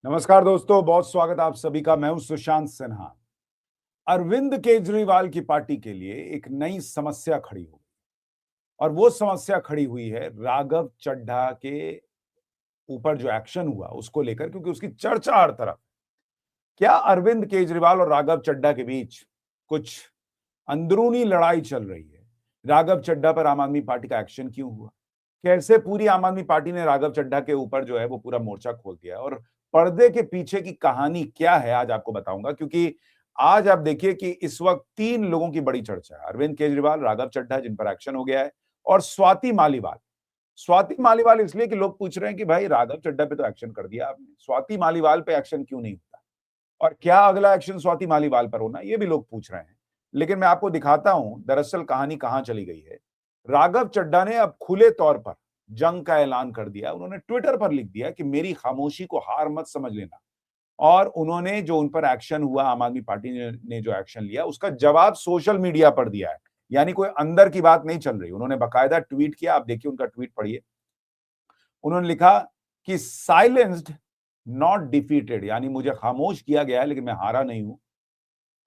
नमस्कार दोस्तों, बहुत स्वागत आप सभी का। मैं हूं सुशांत सिन्हा। अरविंद केजरीवाल की पार्टी के लिए एक नई समस्या खड़ी हो गई और वो समस्या खड़ी हुई है राघव चड्ढा के ऊपर जो एक्शन हुआ उसको लेकर, क्योंकि उसकी चर्चा हर तरफ। क्या अरविंद केजरीवाल और राघव चड्ढा के बीच कुछ अंदरूनी लड़ाई चल रही है? राघव चड्ढा पर आम आदमी पार्टी का एक्शन क्यों हुआ? कैसे पूरी आम आदमी पार्टी ने राघव चड्ढा के ऊपर जो है वो पूरा मोर्चा खोल दिया, और पर्दे के पीछे की कहानी क्या है आज आपको बताऊंगा। क्योंकि आज आप देखिए कि इस वक्त तीन लोगों की बड़ी चर्चा है: अरविंद केजरीवाल, राघव चड्ढा जिन पर एक्शन हो गया है, और स्वाति मालीवाल। स्वाति मालीवाल इसलिए कि लोग पूछ रहे हैं कि भाई राघव चड्ढा पे तो एक्शन कर दिया आपने, स्वाति मालीवाल पे एक्शन क्यों नहीं होता, और क्या अगला एक्शन स्वाति मालीवाल पर होना, ये भी लोग पूछ रहे हैं। लेकिन मैं आपको दिखाता हूं दरअसल कहानी कहां चली गई है। राघव चड्ढा ने अब खुले तौर पर जंग का ऐलान कर दिया। उन्होंने ट्विटर पर लिख दिया कि मेरी खामोशी को हार मत समझ लेना, और उन्होंने जो उन पर एक्शन हुआ, आम आदमी पार्टी ने जो एक्शन लिया, उसका जवाब सोशल मीडिया पर दिया है। यानी कोई अंदर की बात नहीं चल रही। उन्होंने बाकायदा ट्वीट किया, आप देखिए उनका ट्वीट पढ़िए। उन्होंने लिखा कि साइलेंस्ड नॉट डिफीटेड, यानी मुझे खामोश किया गया है लेकिन मैं हारा नहीं हूं।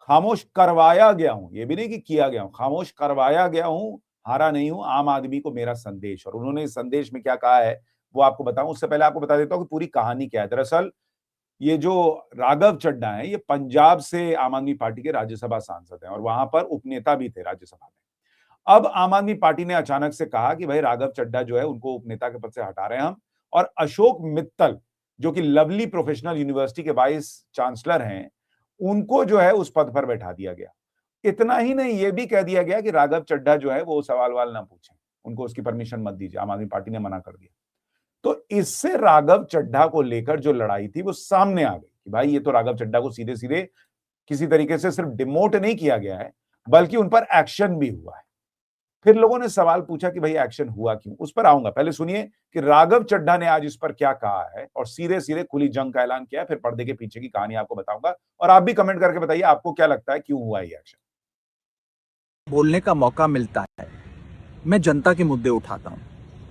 खामोश करवाया गया हूं, ये भी नहीं कि किया गया हूं, खामोश करवाया गया हूं, हारा नहीं हूं। आम आदमी को मेरा संदेश। और उन्होंने इस संदेश में क्या कहा है वो आपको बताऊं, उससे पहले आपको बता देता हूं कि पूरी कहानी क्या है। दरअसल ये जो राघव चड्ढा है, ये पंजाब से आम आदमी पार्टी के राज्यसभा सांसद हैं और वहां पर उपनेता भी थे राज्यसभा में। अब आम आदमी पार्टी ने अचानक से कहा कि भाई राघव चड्ढा जो है उनको उपनेता के पद से हटा रहे हैं हम, और अशोक मित्तल जो कि लवली प्रोफेशनल यूनिवर्सिटी के वाइस चांसलर हैं, उनको जो है उस पद पर बैठा दिया गया। इतना ही नहीं, ये भी कह दिया गया कि राघव चड्ढा जो है वो सवाल वाल ना पूछें, उनको उसकी परमिशन मत दीजिए। आम आदमी पार्टी ने मना कर दिया। तो इससे राघव चड्ढा को लेकर जो लड़ाई थी वो सामने आ गई कि भाई ये तो राघव चड्ढा को सीधे सीधे किसी तरीके से सिर्फ डिमोट नहीं किया गया है, बल्कि उन पर एक्शन भी हुआ है। फिर लोगों ने सवाल पूछा कि भाई एक्शन हुआ क्यों, उस पर आऊंगा। पहले सुनिए कि राघव चड्ढा ने आज इस पर क्या कहा है, और सीधे सीधे खुली जंग का ऐलान किया है। फिर पर्दे के पीछे की कहानी आपको बताऊंगा, और आप भी कमेंट करके बताइए आपको क्या लगता है क्यों हुआ ये एक्शन। बोलने का मौका मिलता है, मैं जनता के मुद्दे उठाता हूं,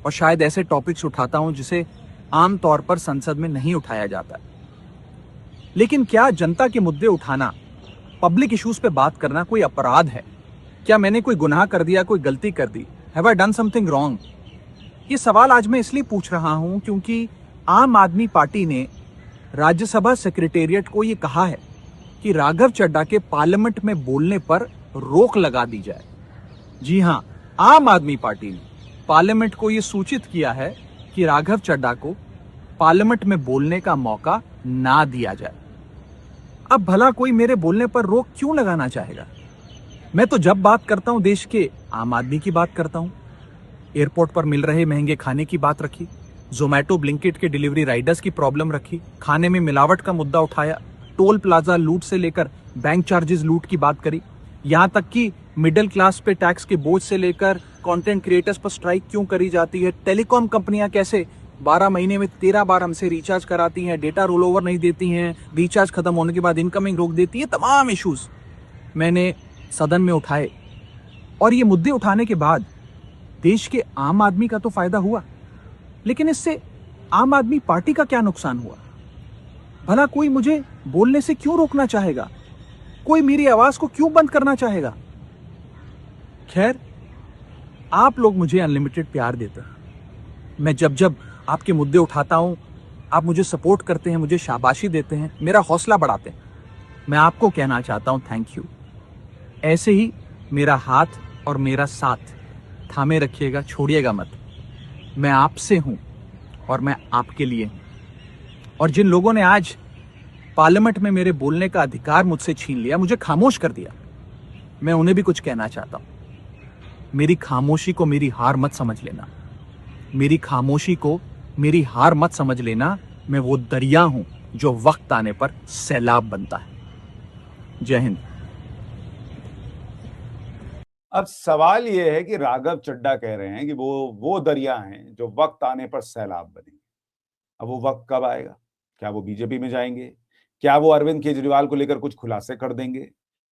और शायद ऐसे टॉपिक्स उठाता हूं जिसे आमतौर पर संसद में नहीं उठाया जाता है। लेकिन क्या जनता के मुद्दे उठाना, पब्लिक इश्यूज पे बात करना कोई अपराध है? क्या मैंने कोई गुनाह कर दिया, कोई गलती कर दी? Have I done something wrong? ये सवाल आज मैं इसलिए पूछ रहा हूं क्योंकि आम आदमी पार्टी ने राज्यसभा सेक्रेटेरिएट को ये कहा है कि राघव चड्ढा के पार्लियामेंट में बोलने पर रोक लगा दी जाए। जी हां, आम आदमी पार्टी ने पार्लियामेंट को यह सूचित किया है कि राघव चड्ढा को पार्लियामेंट में बोलने का मौका ना दिया जाए। अब भला कोई मेरे बोलने पर रोक क्यों लगाना चाहेगा? मैं तो जब बात करता हूं देश के आम आदमी की बात करता हूं। एयरपोर्ट पर मिल रहे महंगे खाने की बात रखी, जोमैटो ब्लिंकिट के डिलीवरी राइडर्स की प्रॉब्लम रखी, खाने में मिलावट का मुद्दा उठाया, टोल प्लाजा लूट से लेकर बैंक चार्जेस लूट की बात करी, यहां तक कि मिडिल क्लास पे टैक्स के बोझ से लेकर कंटेंट क्रिएटर्स पर स्ट्राइक क्यों करी जाती है, टेलीकॉम कंपनियां कैसे 12 महीने में 13 बार हमसे रिचार्ज कराती हैं, डेटा रोल ओवर नहीं देती हैं, रिचार्ज खत्म होने के बाद इनकमिंग रोक देती है, तमाम इश्यूज मैंने सदन में उठाए। और ये मुद्दे उठाने के बाद देश के आम आदमी का तो फायदा हुआ, लेकिन इससे आम आदमी पार्टी का क्या नुकसान हुआ? भला कोई मुझे बोलने से क्यों रोकना चाहेगा? कोई मेरी आवाज को क्यों बंद करना चाहेगा? खैर, आप लोग मुझे अनलिमिटेड प्यार देते हैं। मैं जब जब आपके मुद्दे उठाता हूं, आप मुझे सपोर्ट करते हैं, मुझे शाबाशी देते हैं, मेरा हौसला बढ़ाते हैं। मैं आपको कहना चाहता हूं थैंक यू। ऐसे ही मेरा हाथ और मेरा साथ थामे रखिएगा, छोड़िएगा मत। मैं आपसे हूं और मैं आपके लिए हूं। और जिन लोगों ने आज पार्लियामेंट में मेरे बोलने का अधिकार मुझसे छीन लिया, मुझे खामोश कर दिया, मैं उन्हें भी कुछ कहना चाहता हूं। मेरी खामोशी को मेरी हार मत समझ लेना। मेरी खामोशी को मेरी हार मत समझ लेना। मैं वो दरिया हूं जो वक्त आने पर सैलाब बनता है। जय हिंद। अब सवाल यह है कि राघव चड्ढा कह रहे हैं कि वो दरिया हैं जो वक्त आने पर सैलाब बनेंगे। अब वो वक्त कब आएगा? क्या वो बीजेपी में जाएंगे? क्या वो अरविंद केजरीवाल को लेकर कुछ खुलासे कर देंगे?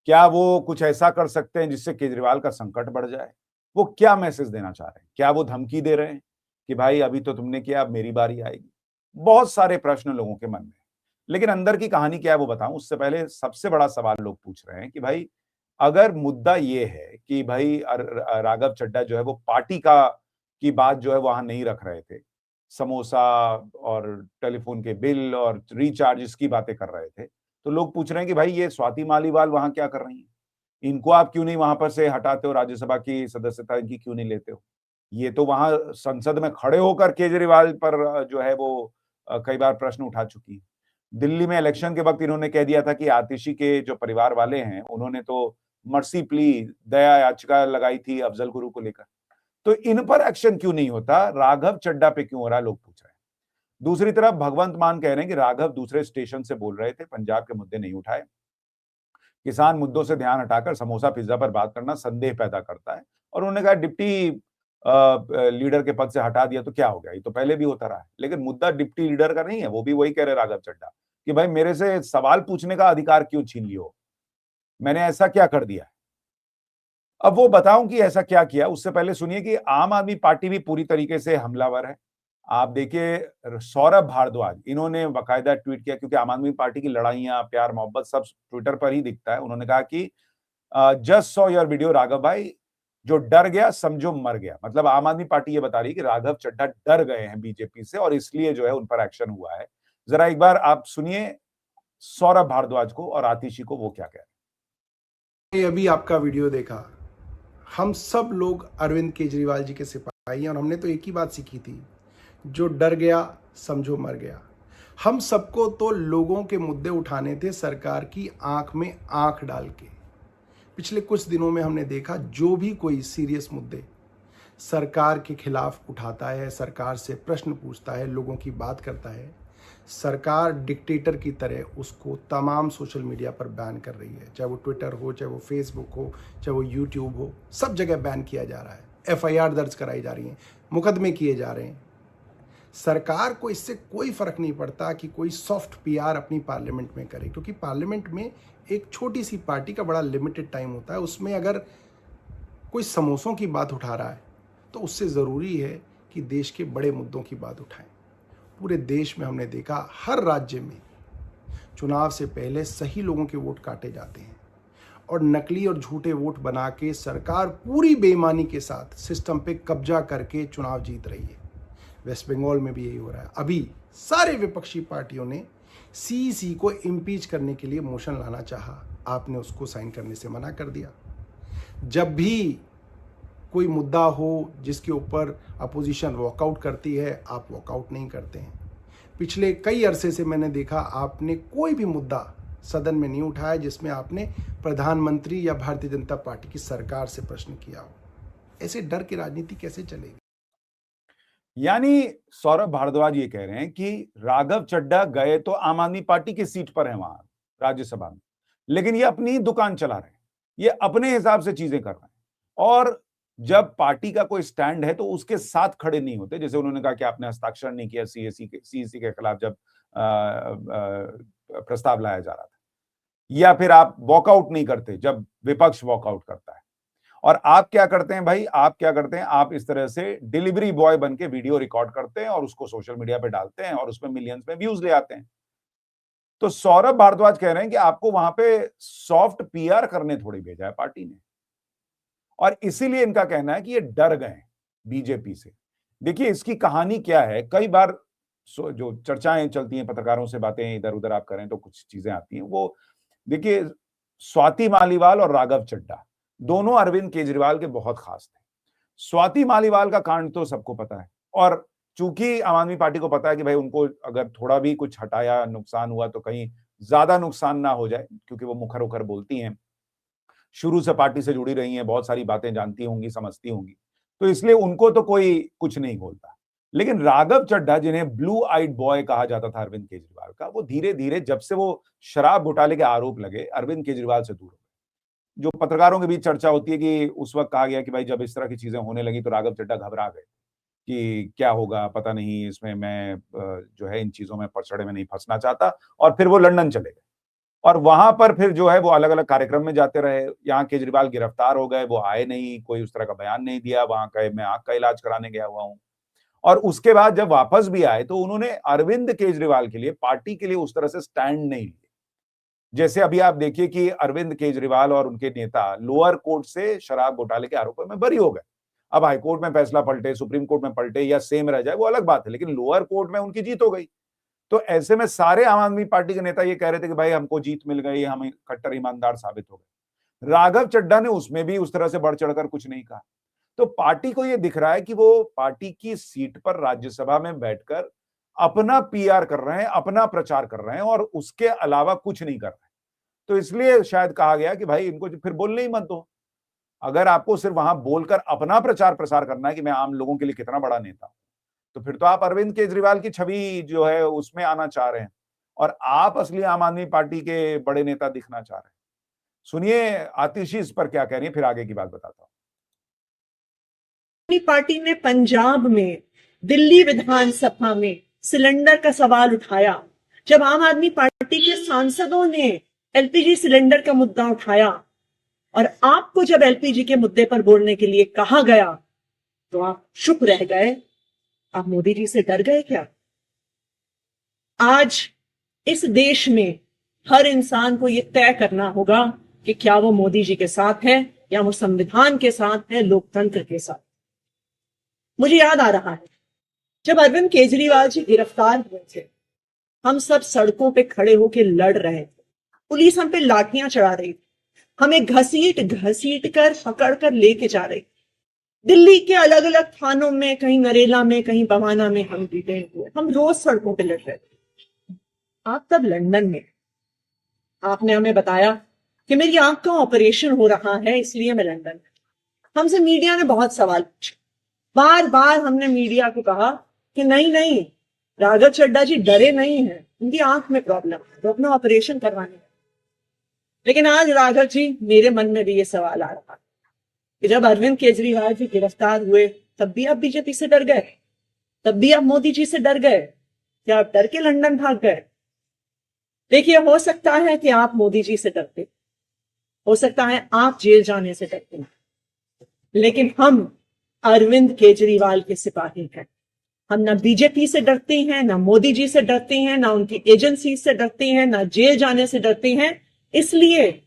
क्या वो कुछ ऐसा कर सकते हैं जिससे केजरीवाल का संकट बढ़ जाए? वो क्या मैसेज देना चाह रहे हैं? क्या वो धमकी दे रहे हैं कि भाई अभी तो तुमने किया, अब मेरी बारी आएगी? बहुत सारे प्रश्न लोगों के मन में। लेकिन अंदर की कहानी क्या है वो बताऊं उससे पहले सबसे बड़ा सवाल लोग पूछ रहे हैं कि भाई अगर मुद्दा ये है कि भाई राघव चड्ढा जो है वो पार्टी का की बात जो है वहां नहीं रख रहे थे, समोसा और टेलीफोन के बिल और रिचार्ज की बातें कर रहे थे, तो लोग पूछ रहे हैं कि भाई ये स्वाति मालीवाल वहां क्या कर रही हैं? इनको आप क्यों नहीं वहां पर से हटाते हो, राज्यसभा की सदस्यता इनकी क्यों नहीं लेते हो? ये तो वहां संसद में खड़े होकर केजरीवाल पर जो है वो कई बार प्रश्न उठा चुकी है। दिल्ली में इलेक्शन के वक्त इन्होंने कह दिया था कि आतिशी के जो परिवार वाले हैं उन्होंने तो मर्सी प्ली, दया याचिका लगाई थी अफजल गुरु को लेकर। तो इन पर एक्शन क्यों नहीं होता, राघव चड्ढा पे क्यों हो रहा है, लोग पूछ रहे हैं। दूसरी तरफ भगवंत मान कह रहे हैं कि राघव दूसरे स्टेशन से बोल रहे थे, पंजाब के मुद्दे नहीं उठाए। किसान मुद्दों से ध्यान हटाकर समोसा पिज्जा पर बात करना संदेह पैदा करता है। और उन्होंने कहा डिप्टी लीडर के पद से हटा दिया तो क्या हो गया, ये तो पहले भी होता रहा है। लेकिन मुद्दा डिप्टी लीडर का नहीं है, वो भी वही कह रहे राघव चड्ढा कि भाई मेरे से सवाल पूछने का अधिकार क्यों छीन लियो, मैंने ऐसा क्या कर दिया। अब वो बताऊं कि ऐसा क्या किया, उससे पहले सुनिए कि आम आदमी पार्टी भी पूरी तरीके से हमलावर है। आप देखिए सौरभ भारद्वाज, इन्होंने बाकायदा ट्वीट किया, क्योंकि आम आदमी पार्टी की लड़ाइयां प्यार मोहब्बत सब ट्विटर पर ही दिखता है। उन्होंने कहा कि just saw your video Raghav भाई, जो डर गया समझो मर गया। मतलब आम आदमी पार्टी ये बता रही है कि राघव चड्ढा डर गए हैं बीजेपी से और इसलिए जो है उन पर एक्शन हुआ है। जरा एक बार आप सुनिए सौरभ भारद्वाज को और आतिशी को, वो क्या कह रहे हैं। अभी आपका वीडियो देखा, हम सब लोग अरविंद केजरीवाल जी के सिपाही हैं और हमने तो एक ही बात सीखी थी, जो डर गया समझो मर गया। हम सबको तो लोगों के मुद्दे उठाने थे सरकार की आंख में आंख डाल के। पिछले कुछ दिनों में हमने देखा जो भी कोई सीरियस मुद्दे सरकार के खिलाफ उठाता है, सरकार से प्रश्न पूछता है, लोगों की बात करता है, सरकार डिक्टेटर की तरह उसको तमाम सोशल मीडिया पर बैन कर रही है। चाहे वो ट्विटर हो, चाहे वो फेसबुक हो, चाहे वो यूट्यूब हो, सब जगह बैन किया जा रहा है। एफआईआर दर्ज कराई जा रही हैं, मुकदमे किए जा रहे हैं। सरकार को इससे कोई फर्क नहीं पड़ता कि कोई सॉफ्ट पीआर अपनी पार्लियामेंट में करे, क्योंकि पार्लियामेंट में एक छोटी सी पार्टी का बड़ा लिमिटेड टाइम होता है। उसमें अगर कोई समोसों की बात उठा रहा है तो उससे ज़रूरी है कि देश के बड़े मुद्दों की बात उठाएं। पूरे देश में हमने देखा, हर राज्य में चुनाव से पहले सही लोगों के वोट काटे जाते हैं और नकली और झूठे वोट बना के सरकार पूरी बेईमानी के साथ सिस्टम पे कब्जा करके चुनाव जीत रही है। वेस्ट बंगाल में भी यही हो रहा है। अभी सारे विपक्षी पार्टियों ने सीईसी को इम्पीच करने के लिए मोशन लाना चाहा, आपने उसको साइन करने से मना कर दिया। जब भी कोई मुद्दा हो जिसके ऊपर अपोजिशन वॉकआउट करती है, आप वॉकआउट नहीं करते हैं। पिछले कई अरसे से मैंने देखा आपने कोई भी मुद्दा सदन में नहीं उठाया जिसमें आपने प्रधानमंत्री या भारतीय जनता पार्टी की सरकार से प्रश्न किया हो। ऐसे डर की राजनीति कैसे चलेगी? यानी सौरभ भारद्वाज ये कह रहे हैं कि राघव चड्ढा गए तो आम आदमी पार्टी की सीट पर है वहां राज्यसभा में, लेकिन ये अपनी दुकान चला रहे हैं, ये अपने हिसाब से चीजें कर रहे हैं। और जब पार्टी का कोई स्टैंड है तो उसके साथ खड़े नहीं होते। जैसे उन्होंने कहा कि आपने हस्ताक्षर नहीं किया सीईसी के खिलाफ जब प्रस्ताव लाया जा रहा था, या फिर आप वॉकआउट नहीं करते जब विपक्ष वॉकआउट करता है। और आप क्या करते हैं भाई, आप क्या करते हैं, आप इस तरह से डिलीवरी बॉय बन के वीडियो रिकॉर्ड करते हैं और उसको सोशल मीडिया पे डालते हैं और उसमें मिलियंस में व्यूज ले आते हैं। तो सौरभ भारद्वाज कह रहे हैं कि आपको वहां पे सॉफ्ट पीआर करने थोड़ी भेजा है पार्टी ने, और इसीलिए इनका कहना है कि ये डर गए बीजेपी से। देखिए इसकी कहानी क्या है, कई बार जो चर्चाएं चलती हैं, पत्रकारों से बातें इधर उधर आप करें तो कुछ चीजें आती हैं। वो देखिए स्वाति मालीवाल और राघव चड्ढा दोनों अरविंद केजरीवाल के बहुत खास थे। स्वाति मालीवाल का कांड तो सबको पता है, और चूंकि आम आदमी पार्टी को पता है कि भाई उनको अगर थोड़ा भी कुछ हटाया, नुकसान हुआ तो कहीं ज्यादा नुकसान ना हो जाए, क्योंकि वो मुखर होकर बोलती हैं, शुरू से पार्टी से जुड़ी रही हैं, बहुत सारी बातें जानती होंगी, समझती होंगी, तो इसलिए उनको तो कोई कुछ नहीं बोलता। लेकिन राघव चड्ढा, जिन्हें ब्लू आइड बॉय कहा जाता था अरविंद केजरीवाल का, वो धीरे धीरे जब से वो शराब घोटाले के आरोप लगे अरविंद केजरीवाल से दूर हो गए। जो पत्रकारों के बीच चर्चा होती है कि उस वक्त कहा गया कि भाई जब इस तरह की चीजें होने लगी तो राघव चड्ढा घबरा गए कि क्या होगा पता नहीं, इसमें मैं जो है इन चीजों में पचड़े में नहीं फंसना चाहता, और फिर वो लंदन चले गए और वहां पर फिर जो है वो अलग अलग कार्यक्रम में जाते रहे। यहाँ केजरीवाल गिरफ्तार हो गए, वो आए नहीं, कोई उस तरह का बयान नहीं दिया, वहां कहे मैं आंख का इलाज कराने गया हुआ हूँ। और उसके बाद जब वापस भी आए तो उन्होंने अरविंद केजरीवाल के लिए, पार्टी के लिए उस तरह से स्टैंड नहीं लिए। जैसे अभी आप देखिए कि अरविंद केजरीवाल और उनके नेता लोअर कोर्ट से शराब घोटाले के आरोपों में बरी हो गए। अब हाईकोर्ट में फैसला पलटे, सुप्रीम कोर्ट में पलटे या सेम रह जाए वो अलग बात है, लेकिन लोअर कोर्ट में उनकी जीत हो गई। तो ऐसे में सारे आम आदमी पार्टी के नेता ये कह रहे थे कि भाई हमको जीत मिल गई, हम कट्टर ईमानदार साबित हो गए। राघव चड्ढा ने उसमें भी उस तरह से बढ़ चढ़कर कुछ नहीं कहा। तो पार्टी को ये दिख रहा है कि वो पार्टी की सीट पर राज्यसभा में बैठकर अपना पीआर कर रहे हैं, अपना प्रचार कर रहे हैं और उसके अलावा कुछ नहीं कर रहे हैं। तो इसलिए शायद कहा गया कि भाई इनको फिर बोलने ही मत दो। अगर आपको सिर्फ वहां बोलकर अपना प्रचार प्रसार करना है कि मैं आम लोगों के लिए कितना बड़ा नेता हूं, तो फिर तो आप अरविंद केजरीवाल की छवि जो है उसमें आना चाह रहे हैं और आप असली आम आदमी पार्टी के बड़े नेता दिखना चाह रहे हैं। सुनिए आतिशी इस पर क्या कह रही है, फिर आगे की बात बताता हूं। अपनी पार्टी ने पंजाब में, दिल्ली विधानसभा में सिलेंडर का सवाल उठाया। जब आम आदमी पार्टी के सांसदों ने एलपीजी सिलेंडर का मुद्दा उठाया और आपको जब एलपीजी के मुद्दे पर बोलने के लिए कहा गया तो आप चुप रह गए। आप मोदी जी से डर गए क्या? आज इस देश में हर इंसान को यह तय करना होगा कि क्या वो मोदी जी के साथ है या वो संविधान के साथ है, लोकतंत्र के साथ। मुझे याद आ रहा है जब अरविंद केजरीवाल जी गिरफ्तार हुए थे, हम सब सड़कों पे खड़े होकर लड़ रहे थे। पुलिस हम पे लाठियां चढ़ा रही थी, हमें घसीट घसीट कर पकड़ कर लेके जा रही। दिल्ली के अलग अलग थानों में, कहीं नरेला में, कहीं बवाना में हम डिटेन हुए। हम रोज सड़कों पे लड़ रहे थे। आप तब लंदन में, आपने हमें बताया कि मेरी आंख का ऑपरेशन हो रहा है इसलिए मैं लंदन में। हमसे मीडिया ने बहुत सवाल पूछे। बार बार हमने मीडिया को कहा कि नहीं नहीं, राघव चड्ढा जी डरे नहीं हैं, उनकी आंख में प्रॉब्लम है, तो अपना ऑपरेशन करवाने हैं। लेकिन आज राघव जी, मेरे मन में भी ये सवाल आ रहा है कि जब अरविंद केजरीवाल जी गिरफ्तार हुए तब भी आप बीजेपी से डर गए, तब भी आप मोदी जी से डर गए, क्या आप डर के लंदन भाग गए? देखिए, हो सकता है कि आप मोदी जी से डरते, हो सकता है आप जेल जाने से डरते, लेकिन हम अरविंद केजरीवाल के सिपाही हैं। हम ना बीजेपी से डरते हैं, ना मोदी जी से डरते हैं, ना उनकी एजेंसी से डरते हैं, ना जेल जाने से डरते हैं। इसलिए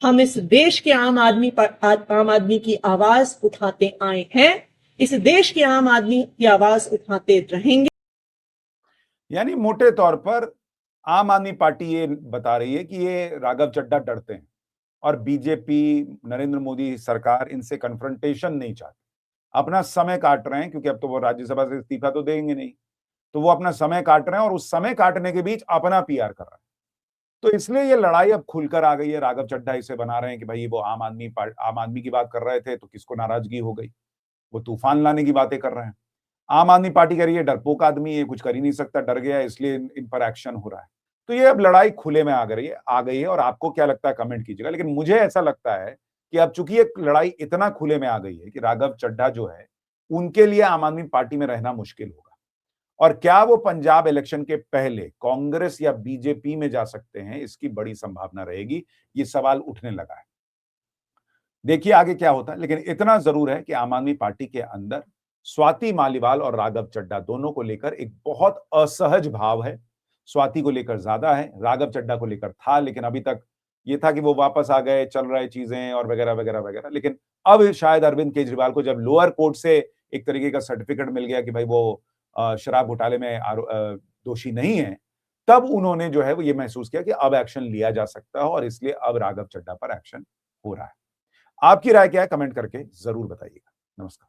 हम इस देश के आम आदमी की आवाज उठाते आए हैं, इस देश के आम आदमी की आवाज उठाते रहेंगे। यानी मोटे तौर पर आम आदमी पार्टी ये बता रही है कि ये राघव चड्ढा डरते हैं और बीजेपी, नरेंद्र मोदी सरकार इनसे कन्फ्रंटेशन नहीं चाहती, अपना समय काट रहे हैं, क्योंकि अब तो वो राज्यसभा से इस्तीफा तो देंगे नहीं, तो वो अपना समय काट रहे हैं और उस समय काटने के बीच अपना पीआर कर रहे हैं। तो इसलिए ये लड़ाई अब खुलकर आ गई है। राघव चड्ढा इसे बना रहे हैं कि भाई वो आम आदमी की बात कर रहे थे तो किसको नाराजगी हो गई, वो तूफान लाने की बातें कर रहे हैं। आम आदमी पार्टी कह रही है डरपोक आदमी, ये कुछ कर ही नहीं सकता, डर गया इसलिए इन पर एक्शन हो रहा है। तो ये अब लड़ाई खुले में आ गई है। और आपको क्या लगता है कमेंट कीजिएगा। लेकिन मुझे ऐसा लगता है कि अब चूंकि ये लड़ाई इतना खुले में आ गई है कि राघव चड्ढा जो है उनके लिए आम आदमी पार्टी में रहना मुश्किल होगा। और क्या वो पंजाब इलेक्शन के पहले कांग्रेस या बीजेपी में जा सकते हैं, इसकी बड़ी संभावना रहेगी। ये सवाल उठने लगा है। देखिए आगे क्या होता है। लेकिन इतना जरूर है कि आम आदमी पार्टी के अंदर स्वाति मालीवाल और राघव चड्ढा दोनों को लेकर एक बहुत असहज भाव है। स्वाति को लेकर ज्यादा है, राघव चड्ढा को लेकर था, लेकिन अभी तक ये था कि वो वापस आ गए, चल रहे चीजें और वगैरह वगैरह वगैरह। लेकिन अब शायद अरविंद केजरीवाल को जब लोअर कोर्ट से एक तरीके का सर्टिफिकेट मिल गया कि भाई वो शराब घोटाले में दोषी नहीं है, तब उन्होंने जो है वो ये महसूस किया कि अब एक्शन लिया जा सकता है और इसलिए अब राघव चड्ढा पर एक्शन हो रहा है। आपकी राय क्या है, कमेंट करके जरूर बताइएगा। नमस्कार।